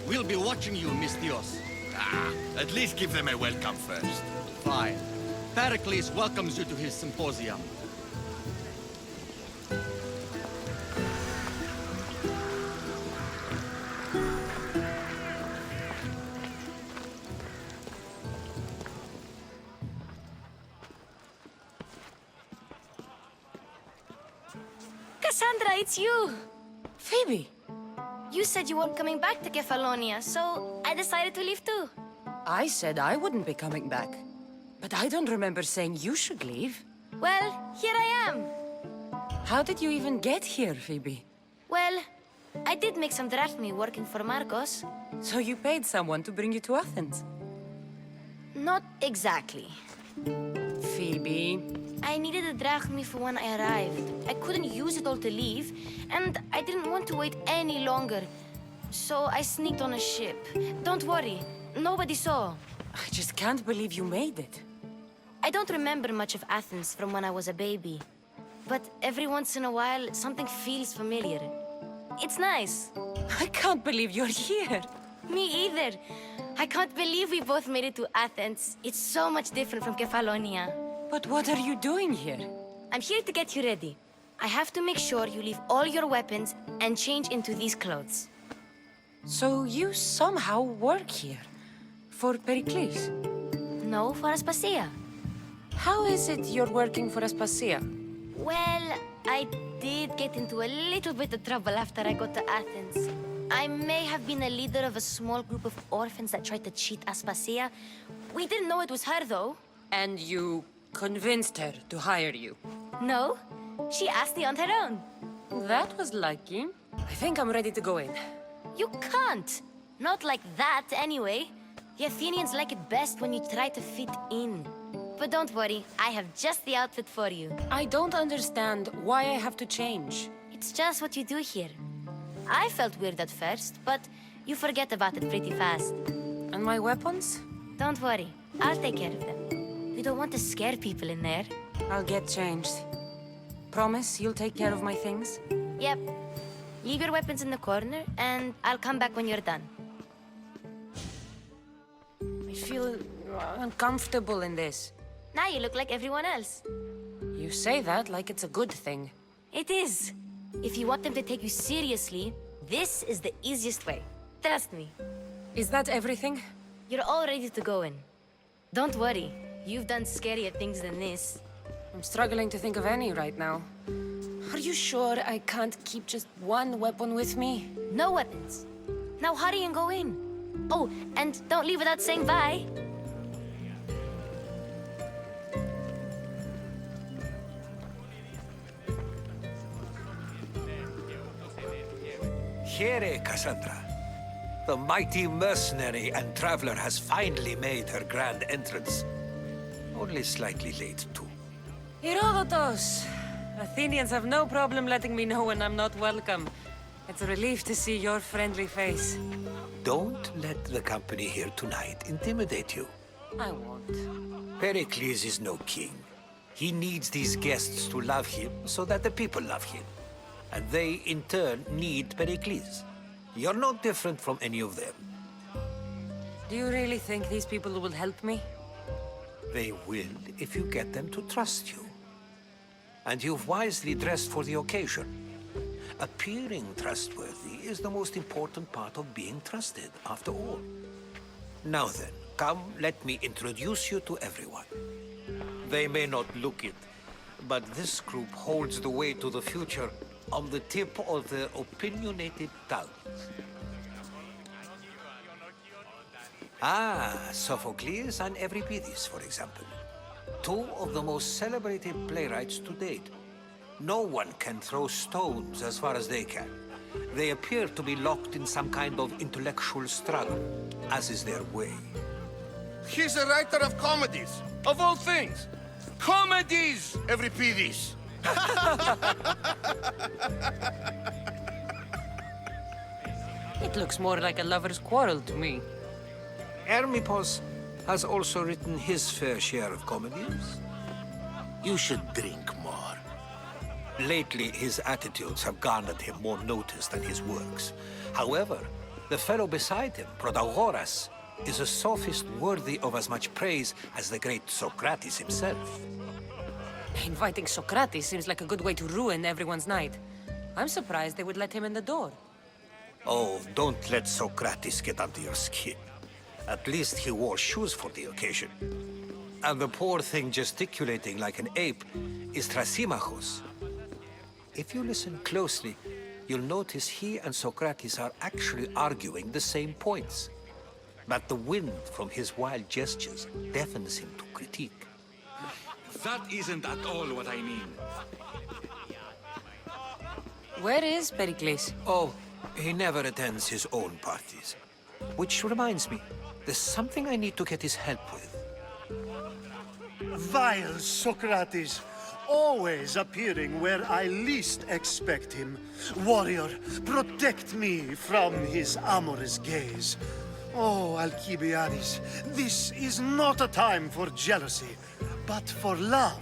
We'll be watching you, Miss Dios. At least give them a welcome first. Fine. Pericles welcomes you to his symposium. Kassandra, it's you! Phoebe! You said you weren't coming back to Kefalonia, so I decided to leave too. I said I wouldn't be coming back. But I don't remember saying you should leave. Well, here I am. How did you even get here, Phoebe? Well, I did make some drachmi working for Marcos. So you paid someone to bring you to Athens? Not exactly. Phoebe... I needed a drachmi for when I arrived. I couldn't use it all to leave, and I didn't want to wait any longer. So I sneaked on a ship. Don't worry, nobody saw. I just can't believe you made it. I don't remember much of Athens from when I was a baby. But every once in a while, something feels familiar. It's nice. I can't believe you're here. Me either. I can't believe we both made it to Athens. It's so much different from Kefalonia. But what are you doing here? I'm here to get you ready. I have to make sure you leave all your weapons and change into these clothes. So you somehow work here? For Pericles? No, for Aspasia. How is it you're working for Aspasia? Well, I did get into a little bit of trouble after I got to Athens. I may have been a leader of a small group of orphans that tried to cheat Aspasia. We didn't know it was her, though. And you convinced her to hire you? No, she asked me on her own. That was lucky. I think I'm ready to go in. You can't. Not like that, anyway. The Athenians like it best when you try to fit in. But don't worry, I have just the outfit for you. I don't understand why I have to change. It's just what you do here. I felt weird at first, but you forget about it pretty fast. And my weapons? Don't worry, I'll take care of them. We don't want to scare people in there. I'll get changed. Promise you'll take care of my things? Yep. Leave your weapons in the corner, and I'll come back when you're done. I feel uncomfortable in this. Now you look like everyone else. You say that like it's a good thing. It is. If you want them to take you seriously, this is the easiest way. Trust me. Is that everything? You're all ready to go in. Don't worry. You've done scarier things than this. I'm struggling to think of any right now. Are you sure I can't keep just one weapon with me? No weapons. Now hurry and go in. Oh, and don't leave without saying bye. Here, Kassandra. The mighty mercenary and traveler has finally made her grand entrance. Only slightly late, too. Herodotus! Athenians have no problem letting me know when I'm not welcome. It's a relief to see your friendly face. Don't let the company here tonight intimidate you. I won't. Pericles is no king. He needs these guests to love him so that the people love him. And they, in turn, need Pericles. You're no different from any of them. Do you really think these people will help me? They will if you get them to trust you. And you've wisely dressed for the occasion. Appearing trustworthy is the most important part of being trusted, after all. Now then, come, let me introduce you to everyone. They may not look it, but this group holds the way to the future on the tip of their opinionated tongues. Ah, Sophocles and Euripides, for example. Two of the most celebrated playwrights to date. No one can throw stones as far as they can. They appear to be locked in some kind of intellectual struggle, as is their way. He's a writer of comedies, of all things. Comedies, Euripides. It looks more like a lover's quarrel to me. Hermippos has also written his fair share of comedies. You should drink more. Lately, his attitudes have garnered him more notice than his works. However, the fellow beside him, Protagoras, is a sophist worthy of as much praise as the great Socrates himself. Inviting Socrates seems like a good way to ruin everyone's night. I'm surprised they would let him in the door. Oh, don't let Socrates get under your skin. At least he wore shoes for the occasion. And the poor thing gesticulating like an ape is Thrasymachos. If you listen closely, you'll notice he and Socrates are actually arguing the same points. But the wind from his wild gestures deafens him to critique. That isn't at all what I mean. Where is Pericles? Oh, he never attends his own parties. Which reminds me, there's something I need to get his help with. Vile Socrates, always appearing where I least expect him. Warrior, protect me from his amorous gaze. Oh, Alcibiades, this is not a time for jealousy, but for love.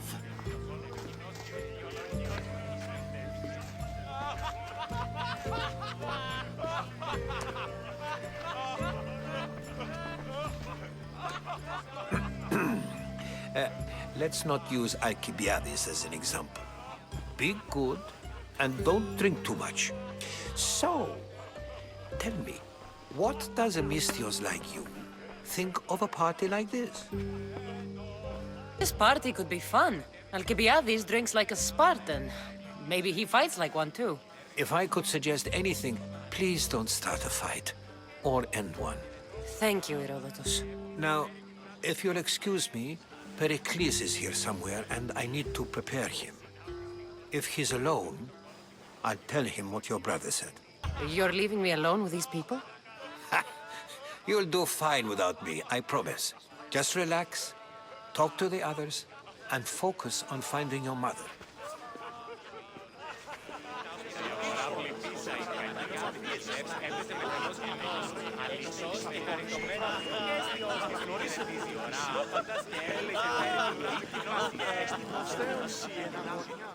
Let's not use Alcibiades as an example. Be good, and don't drink too much. So, tell me, what does a Mystios like you think of a party like this? This party could be fun. Alcibiades drinks like a Spartan. Maybe he fights like one too. If I could suggest anything, please don't start a fight, or end one. Thank you, Herodotus. Now, if you'll excuse me, Pericles is here somewhere, and I need to prepare him. If he's alone, I'll tell him what your brother said. You're leaving me alone with these people? You'll do fine without me, I promise. Just relax, talk to the others, and focus on finding your mother.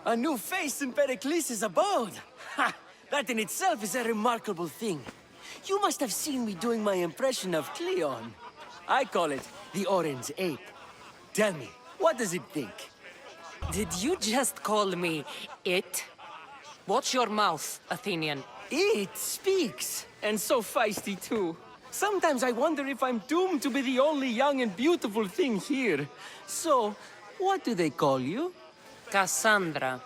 A new face in Pericles' abode! Ha! That in itself is a remarkable thing. You must have seen me doing my impression of Cleon. I call it the Orange Ape. Tell me, what does it think? Did you just call me it? Watch your mouth, Athenian. It speaks, and so feisty too. Sometimes I wonder if I'm doomed to be the only young and beautiful thing here. So, what do they call you? Kassandra.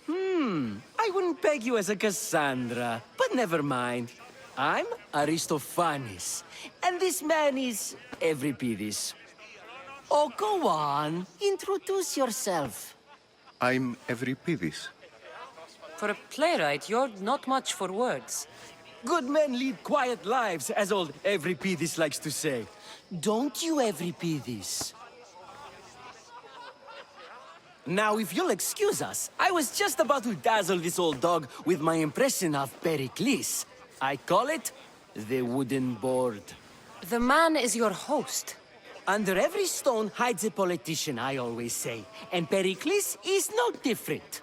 I wouldn't peg you as a Kassandra, but never mind. I'm Aristophanes, and this man is Euripides. Oh, go on. Introduce yourself. I'm Euripides. For a playwright, you're not much for words. Good men lead quiet lives, as old Euripides likes to say. Don't you, Euripides? Now, if you'll excuse us, I was just about to dazzle this old dog with my impression of Pericles. I call it the wooden board. The man is your host. Under every stone hides a politician, I always say. And Pericles is no different.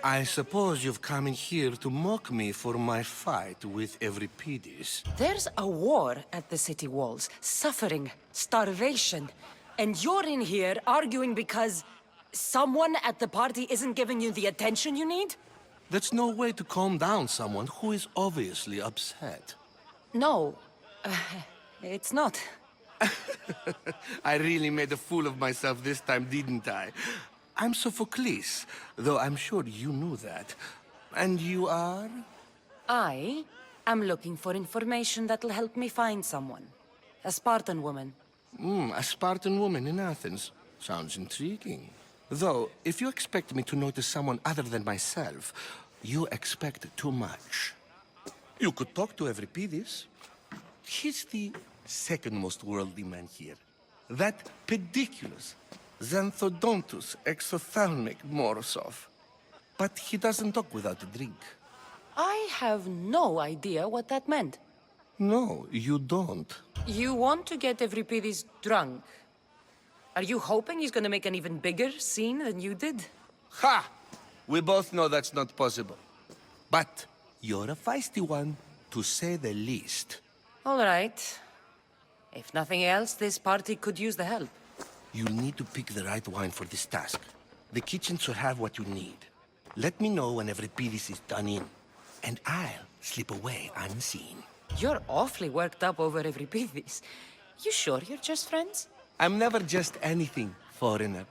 I suppose you've come in here to mock me for my fight with Euripides. There's a war at the city walls, suffering, starvation. And you're in here arguing because someone at the party isn't giving you the attention you need? That's no way to calm down someone who is obviously upset. No, it's not. I really made a fool of myself this time, didn't I? I'm Sophocles, though I'm sure you knew that. And you are? I am looking for information that'll help me find someone. A Spartan woman. A Spartan woman in Athens. Sounds intriguing. Though, if you expect me to notice someone other than myself, you expect too much. You could talk to Euripides. He's the second most worldly man here. That pediculous, xanthodontus exophthalmic Morosov. But he doesn't talk without a drink. I have no idea what that meant. No, you don't. You want to get Euripides drunk? Are you hoping he's gonna make an even bigger scene than you did? Ha! We both know that's not possible. But you're a feisty one, to say the least. All right. If nothing else, this party could use the help. You'll need to pick the right wine for this task. The kitchen should have what you need. Let me know when Euripides is done in, and I'll slip away unseen. You're awfully worked up over Euripides. You sure you're just friends? I'm never just anything, foreigner.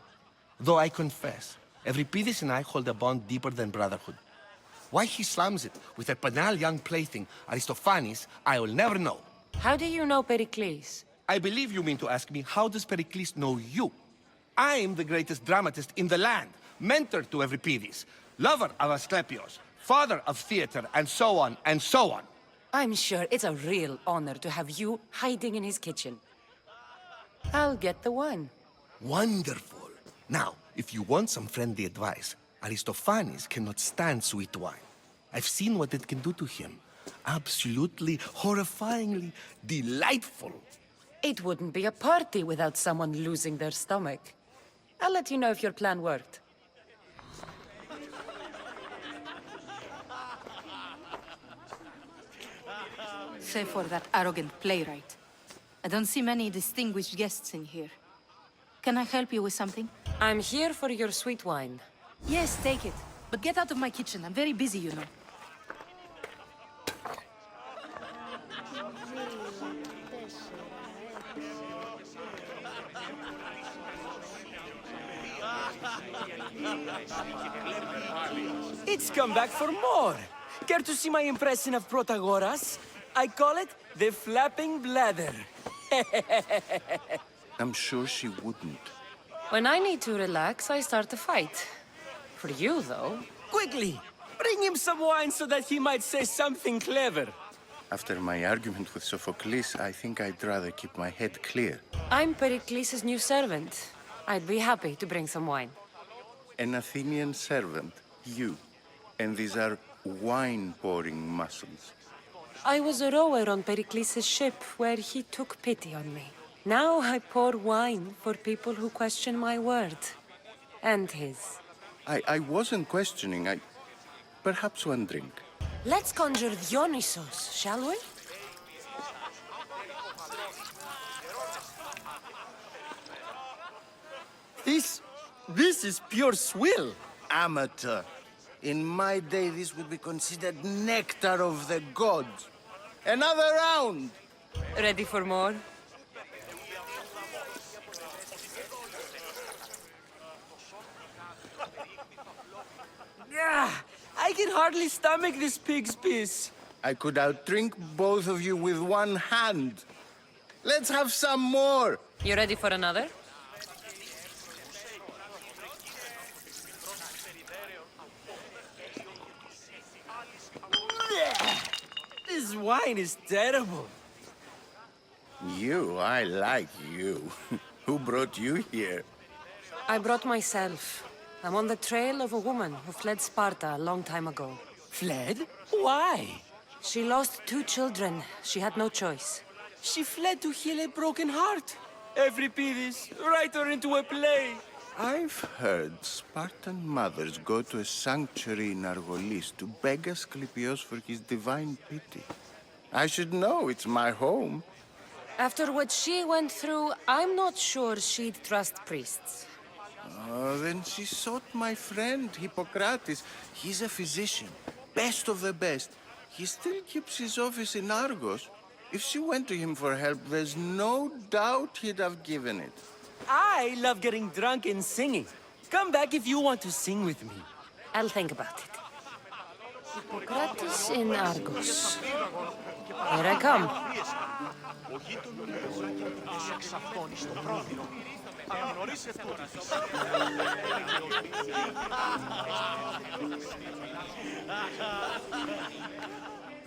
Though I confess, Euripides and I hold a bond deeper than brotherhood. Why he slams it with a banal young plaything, Aristophanes, I will never know. How do you know Pericles? I believe you mean to ask me, how does Pericles know you? I'm the greatest dramatist in the land, mentor to Euripides, lover of Asclepios, father of theater, and so on, and so on. I'm sure it's a real honor to have you hiding in his kitchen. I'll get the wine. Wonderful. Now, if you want some friendly advice, Aristophanes cannot stand sweet wine. I've seen what it can do to him. Absolutely, horrifyingly delightful. It wouldn't be a party without someone losing their stomach. I'll let you know if your plan worked. Save for that arrogant playwright. I don't see many distinguished guests in here. Can I help you with something? I'm here for your sweet wine. Yes, take it. But get out of my kitchen. I'm very busy, you know. It's come back for more. Care to see my impression of Protagoras? I call it the flapping bladder. I'm sure she wouldn't. When I need to relax, I start a fight. For you, though. Quickly, bring him some wine so that he might say something clever. After my argument with Sophocles, I think I'd rather keep my head clear. I'm Pericles' new servant. I'd be happy to bring some wine. An Athenian servant, you. And these are wine-pouring muscles. I was a rower on Pericles' ship where he took pity on me. Now I pour wine for people who question my word. And his. I wasn't questioning. Perhaps one drink. Let's conjure Dionysos, shall we? This is pure swill. Amateur. In my day, this would be considered nectar of the gods. Another round! Ready for more? I can hardly stomach this pig's piss. I could outdrink both of you with one hand. Let's have some more! You ready for another? This wine is terrible. I like you. Who brought you here? I brought myself. I'm on the trail of a woman who fled Sparta a long time ago. Fled? Why? She lost 2 children. She had no choice. She fled to heal a broken heart. Euripides, write her into a play. I've heard Spartan mothers go to a sanctuary in Argolis to beg Asclepios for his divine pity. I should know, it's my home. After what she went through, I'm not sure she'd trust priests. Oh, then she sought my friend, Hippocrates. He's a physician, best of the best. He still keeps his office in Argos. If she went to him for help, there's no doubt he'd have given it. I love getting drunk and singing. Come back if you want to sing with me. I'll think about it. Hippocrates in Argos. Here I come.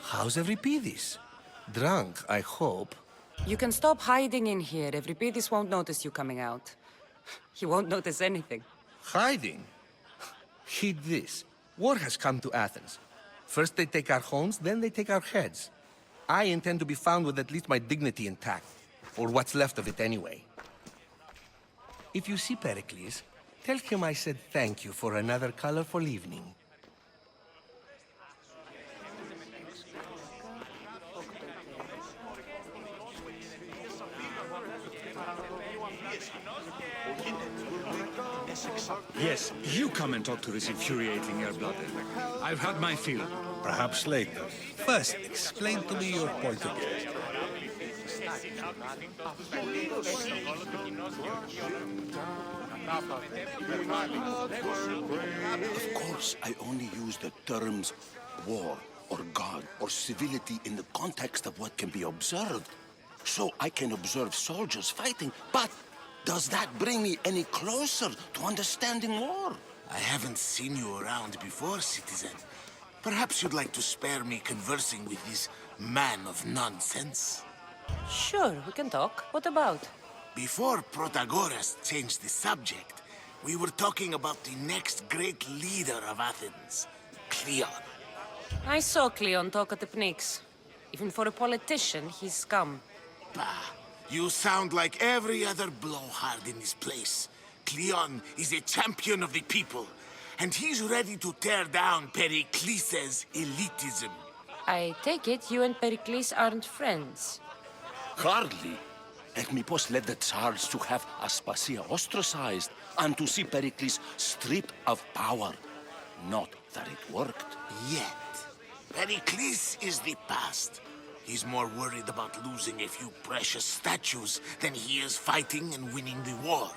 How's Euripides? Drunk, I hope. You can stop hiding in here. Euripides won't notice you coming out. He won't notice anything. Hiding? Heed this. War has come to Athens. First they take our homes, then they take our heads. I intend to be found with at least my dignity intact. Or what's left of it anyway. If you see Pericles, tell him I said thank you for another colorful evening. Yes, you come and talk to this infuriating air-blooded. I've had my fill. Perhaps later. First, explain to me your point of view. Of course, I only use the terms war or God or civility in the context of what can be observed. So I can observe soldiers fighting, but does that bring me any closer to understanding war? I haven't seen you around before, citizen. Perhaps you'd like to spare me conversing with this man of nonsense? Sure, we can talk. What about? Before Protagoras changed the subject, we were talking about the next great leader of Athens, Cleon. I saw Cleon talk at the Pnyx. Even for a politician, he's scum. Bah, you sound like every other blowhard in this place. Cleon is a champion of the people, and he's ready to tear down Pericles' elitism. I take it you and Pericles aren't friends. Hardly. Ethnippos led the Tsars to have Aspasia ostracized and to see Pericles stripped of power. Not that it worked. Yet. Pericles is the past. He's more worried about losing a few precious statues than he is fighting and winning the war.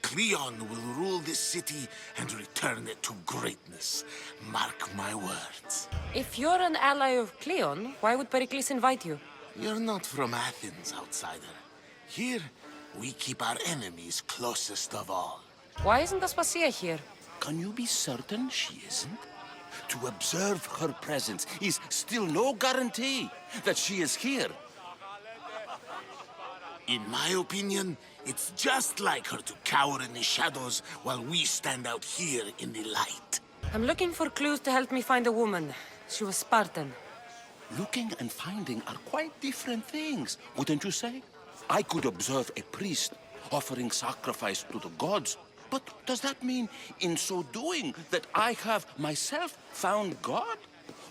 Cleon will rule this city and return it to greatness. Mark my words. If you're an ally of Cleon, why would Pericles invite you? You're not from Athens, outsider. Here, we keep our enemies closest of all. Why isn't Aspasia here? Can you be certain she isn't? To observe her presence is still no guarantee that she is here. In my opinion, it's just like her to cower in the shadows while we stand out here in the light. I'm looking for clues to help me find a woman. She was Spartan. Looking and finding are quite different things, wouldn't you say? I could observe a priest offering sacrifice to the gods, but does that mean, in so doing, that I have myself found God?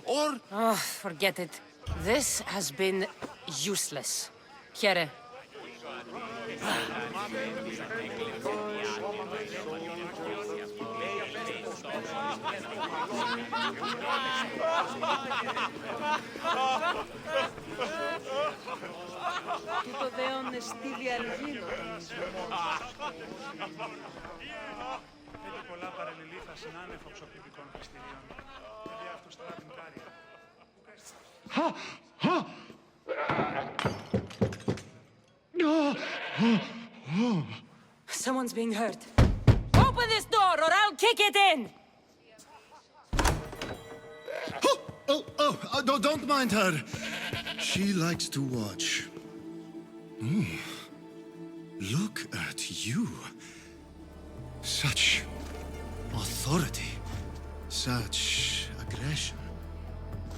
Or... Oh, forget it. This has been useless. Here. Τούτο δέον στήλει αργύλο. Έχει πολλά παρελιλήθα συνάνευ οξοπηδικών πιστηρίων. Παιδιά αυτούς τώρα την κάρια. Someone's being hurt. Open this door or I'll kick it in! Don't mind her. She likes to watch. Look at you. Such authority. Such aggression.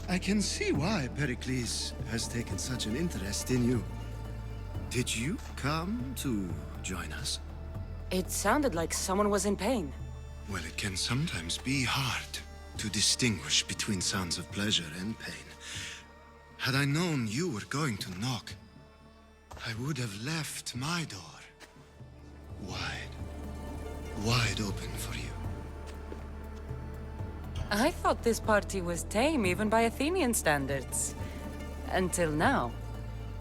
I can see why Pericles has taken such an interest in you. Did you come to join us? It sounded like someone was in pain. Well, it can sometimes be hard to distinguish between sounds of pleasure and pain. Had I known you were going to knock, I would have left my door wide open for you. I thought this party was tame even by Athenian standards. Until now.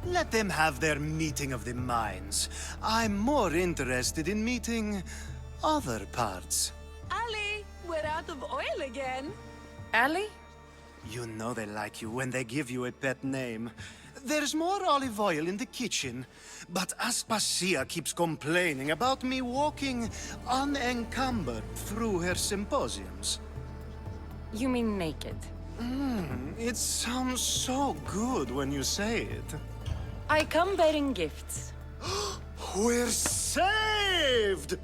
Let them have their meeting of the minds. I'm more interested in meeting other parts. Ali, we're out of oil again. Ali? You know they like you when they give you a pet name. There's more olive oil in the kitchen, but Aspasia keeps complaining about me walking unencumbered through her symposiums. You mean naked? It sounds so good when you say it. I come bearing gifts. We're saved!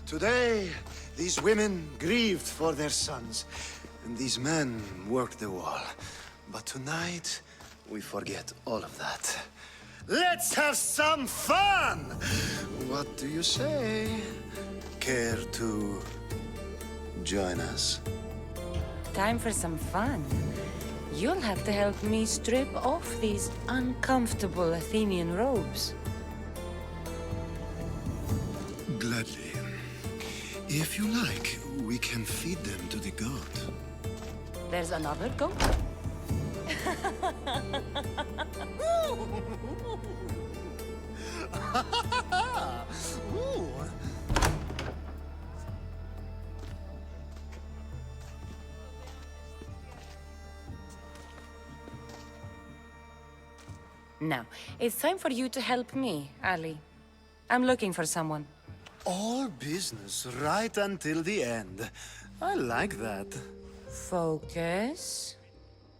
Today, these women grieved for their sons, and these men worked the wall. But tonight, we forget all of that. Let's have some fun! What do you say? Care to join us? Time for some fun. You'll have to help me strip off these uncomfortable Athenian robes. Gladly. If you like, we can feed them to the goat. There's another goat? Ooh. Now, it's time for you to help me, Ali. I'm looking for someone. All business right until the end. I like that. Focus.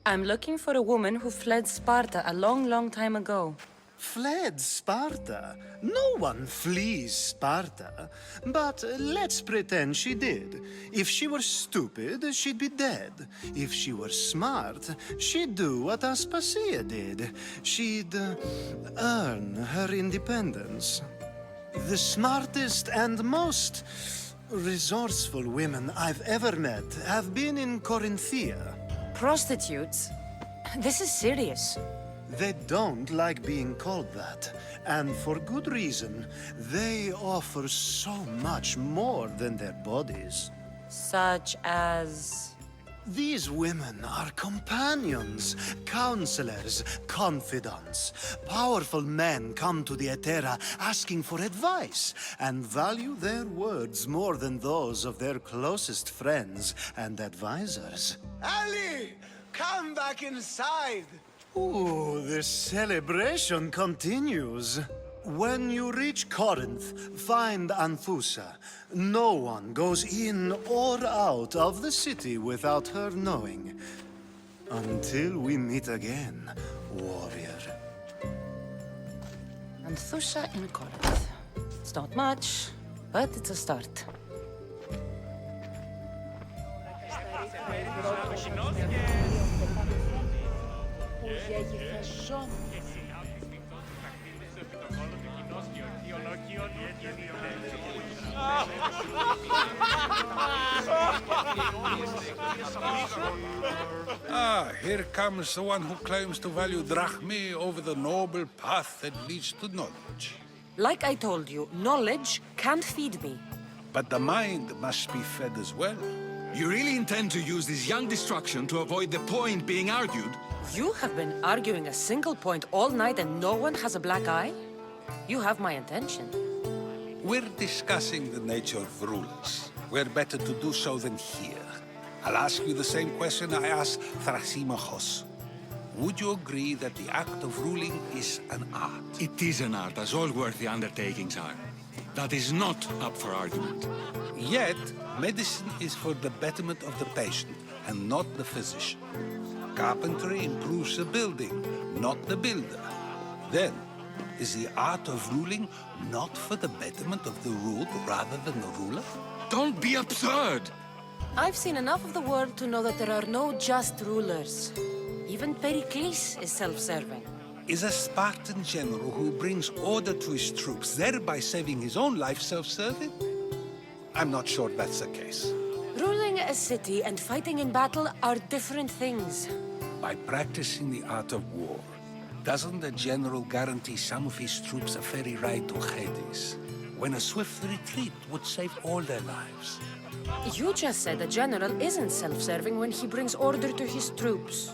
I'm looking for a woman who fled Sparta a long, long time ago. Fled Sparta? No one flees Sparta. But let's pretend she did. If she were stupid, she'd be dead. If she were smart, she'd do what Aspasia did. She'd earn her independence. The smartest and most resourceful women I've ever met have been in Corinthia. Prostitutes? This is serious. They don't like being called that, and for good reason. They offer so much more than their bodies. Such as... These women are companions, counselors, confidants. Powerful men come to the Etera asking for advice, and value their words more than those of their closest friends and advisors. Ali! Come back inside! Ooh, the celebration continues. When you reach Corinth, find Anthusa. No one goes in or out of the city without her knowing. Until we meet again, warrior. Anthusa in Corinth. It's not much, but it's a start. Ah, here comes the one who claims to value drachmae over the noble path that leads to knowledge. Like I told you, knowledge can't feed me. But the mind must be fed as well. You really intend to use this young destruction to avoid the point being argued? You have been arguing a single point all night and no one has a black eye? You have my attention. We're discussing the nature of rulers. Where better to do so than here? I'll ask you the same question I asked Thrasymachos. Would you agree that the act of ruling is an art? It is an art, as all worthy undertakings are. That is not up for argument. Yet, medicine is for the betterment of the patient, and not the physician. Carpentry improves the building, not the builder. Then, is the art of ruling not for the betterment of the ruled rather than the ruler? Don't be absurd! I've seen enough of the world to know that there are no just rulers. Even Pericles is self-serving. Is a Spartan general who brings order to his troops, thereby saving his own life, self-serving? I'm not sure that's the case. Ruling a city and fighting in battle are different things. By practicing the art of war, doesn't the general guarantee some of his troops a ferry ride to Hades, when a swift retreat would save all their lives? You just said a general isn't self-serving when he brings order to his troops.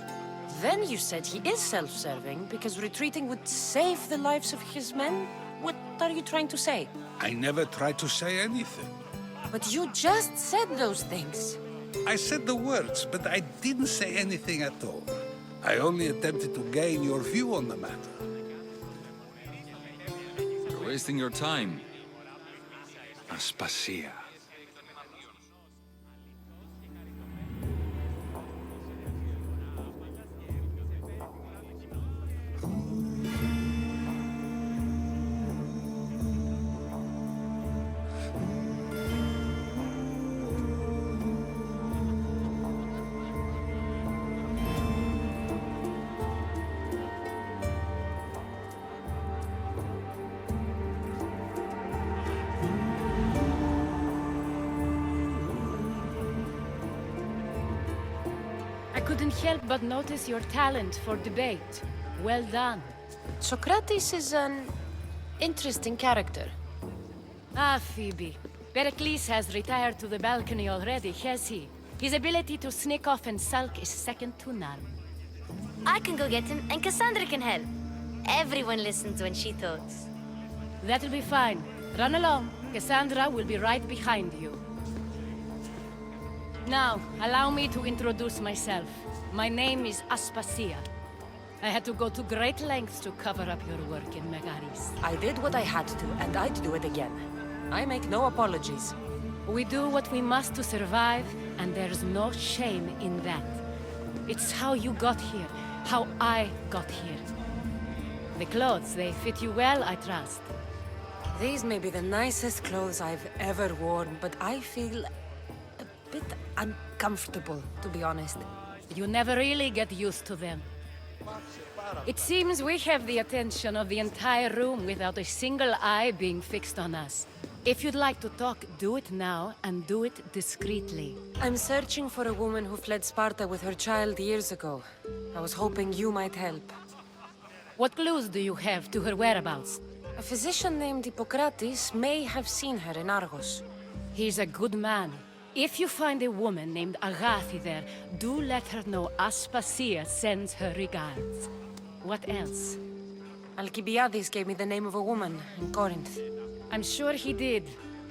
Then you said he is self-serving because retreating would save the lives of his men? What are you trying to say? I never tried to say anything. But you just said those things. I said the words, but I didn't say anything at all. I only attempted to gain your view on the matter. You're wasting your time. Aspasia. I couldn't help but notice your talent for debate. Well done. Socrates is an interesting character. Ah, Phoebe. Pericles has retired to the balcony already, has he? His ability to sneak off and sulk is second to none. I can go get him, and Kassandra can help. Everyone listens when she talks. That'll be fine. Run along. Kassandra will be right behind you. Now, allow me to introduce myself. My name is Aspasia. I had to go to great lengths to cover up your work in Megaris. I did what I had to, and I'd do it again. I make no apologies. We do what we must to survive, and there's no shame in that. It's how you got here, how I got here. The clothes, they fit you well, I trust. These may be the nicest clothes I've ever worn, but I feel a bit uncomfortable, to be honest. You never really get used to them. It seems we have the attention of the entire room without a single eye being fixed on us. If you'd like to talk, do it now, and do it discreetly. I'm searching for a woman who fled Sparta with her child years ago. I was hoping you might help. What clues do you have to her whereabouts? A physician named Hippocrates may have seen her in Argos. He's a good man. If you find a woman named Agathi there, do let her know Aspasia sends her regards. What else? Alcibiades gave me the name of a woman in Corinth. I'm sure he did.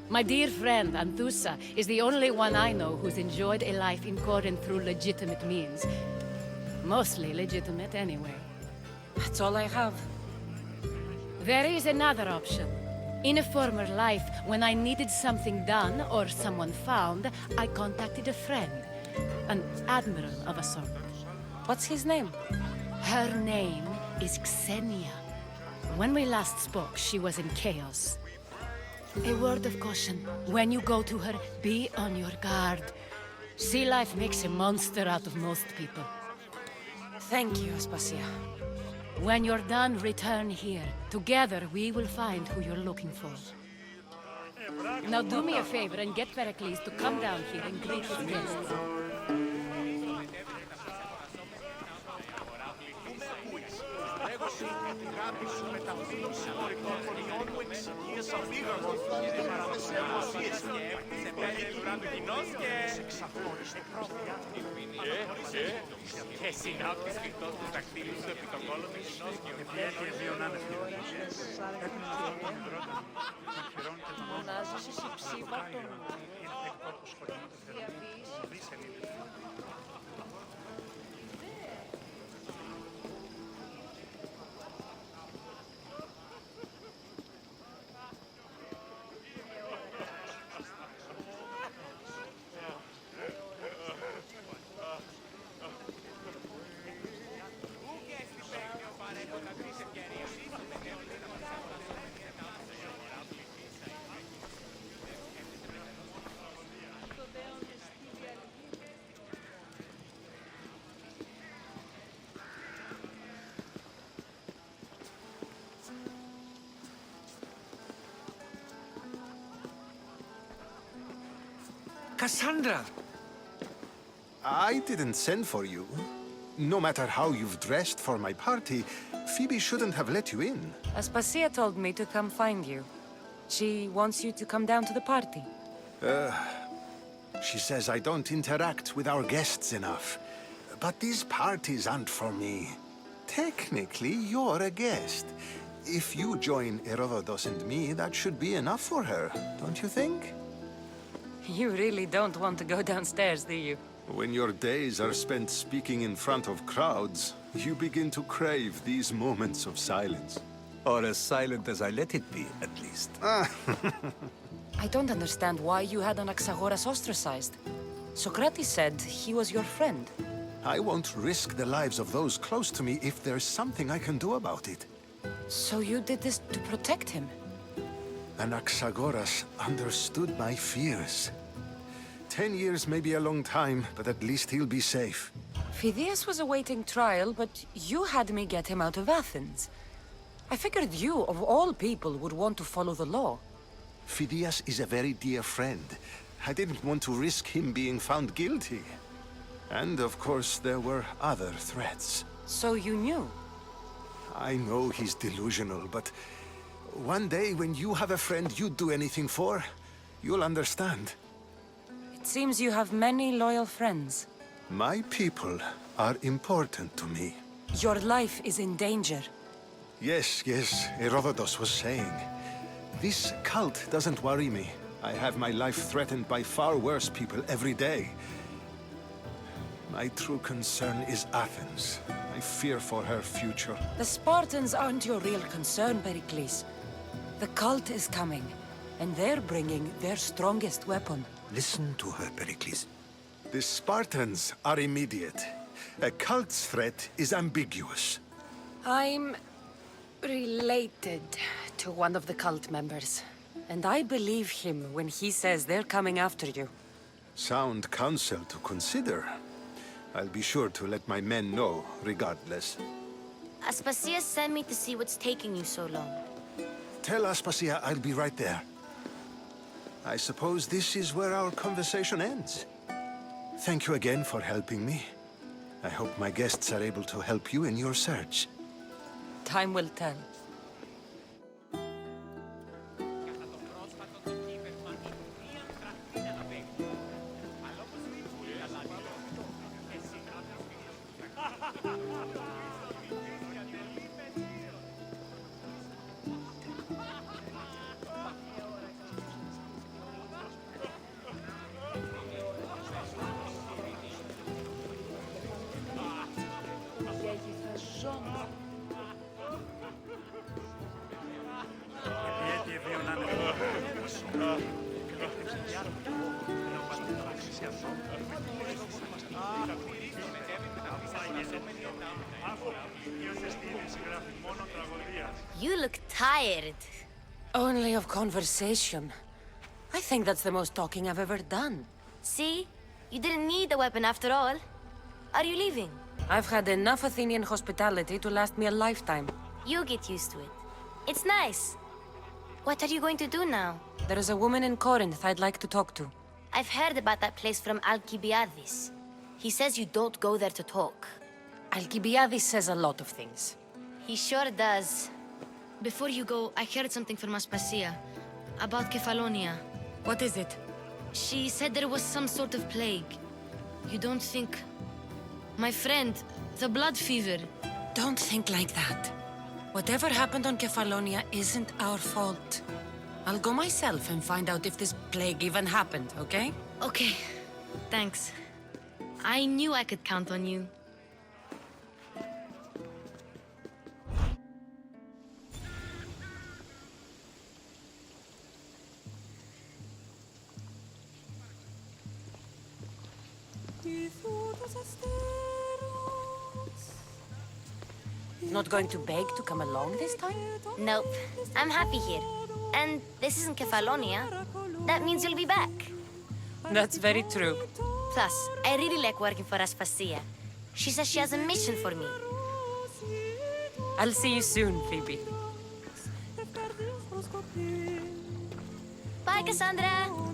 My dear friend, Anthusa, is the only one I know who's enjoyed a life in Corinth through legitimate means. Mostly legitimate, anyway. That's all I have. There is another option. In a former life, when I needed something done or someone found, I contacted a friend. An admiral of a sort. What's his name? Her name is Xenia. When we last spoke, she was in chaos. A word of caution. When you go to her, be on your guard. Sea life makes a monster out of most people. Thank you, Aspasia. When you're done, return here. Together, we will find who you're looking for. Now do me a favor and get Pericles to come down here and greet his guests. Και συνάπτεις φυτός του δακτύλου σου επί τον κόλο του κοινός και έχει ευίωναν ευθύονες. Πρέπει να αυτό το μικρότερο, να χειρώνει και τον μόνο. Μονάζεις εσύ ψήβατο. Είναι εκπόρπους χωρινότητες δερμής, δι σελίδες. Kassandra! I didn't send for you. No matter how you've dressed for my party, Phoebe shouldn't have let you in. Aspasia told me to come find you. She wants you to come down to the party. She says I don't interact with our guests enough. but these parties aren't for me. Technically, you're a guest. If you join Herodotus and me, that should be enough for her, don't you think? You really don't want to go downstairs, do you? When your days are spent speaking in front of crowds, you begin to crave these moments of silence. Or as silent as I let it be, at least. I don't understand why you had Anaxagoras ostracized. Socrates said he was your friend. I won't risk the lives of those close to me if there's something I can do about it. So you did this to protect him? Anaxagoras understood my fears. 10 years may be a long time, but at least he'll be safe. Phidias was awaiting trial, but you had me get him out of Athens. I figured you, of all people, would want to follow the law. Phidias is a very dear friend. I didn't want to risk him being found guilty. And of course, there were other threats. So you knew? I know he's delusional, but one day when you have a friend you'd do anything for, you'll understand. It seems you have many loyal friends. My people are important to me. Your life is in danger. Yes, Herodotus was saying. This cult doesn't worry me. I have my life threatened by far worse people every day. My true concern is Athens. I fear for her future. The Spartans aren't your real concern, Pericles. The cult is coming, and they're bringing their strongest weapon. Listen to her, Pericles. The Spartans are immediate. A cult's threat is ambiguous. I'm related to one of the cult members, and I believe him when he says they're coming after you. Sound counsel to consider. I'll be sure to let my men know, regardless. Aspasia sent me to see what's taking you so long. Tell Aspasia I'll be right there. I suppose this is where our conversation ends. Thank you again for helping me. I hope my guests are able to help you in your search. Time will tell. You look tired. Only of conversation. I think that's the most talking I've ever done. See? You didn't need the weapon after all. Are you leaving? I've had enough Athenian hospitality to last me a lifetime. You'll get used to it. It's nice. What are you going to do now? There is a woman in Corinth I'd like to talk to. I've heard about that place from Alcibiades. He says you don't go there to talk. Alcibiades says a lot of things. He sure does. Before you go, I heard something from Aspasia about Kefalonia. What is it? She said there was some sort of plague. You don't think... My friend, the blood fever. Don't think like that. Whatever happened on Kefalonia isn't our fault. I'll go myself and find out if this plague even happened, okay? Okay. Thanks. I knew I could count on you. Not going to beg to come along this time? Nope. I'm happy here. And this isn't Kefalonia. That means you'll be back. That's very true. Plus, I really like working for Aspasia. She says she has a mission for me. I'll see you soon, Phoebe. Bye, Kassandra!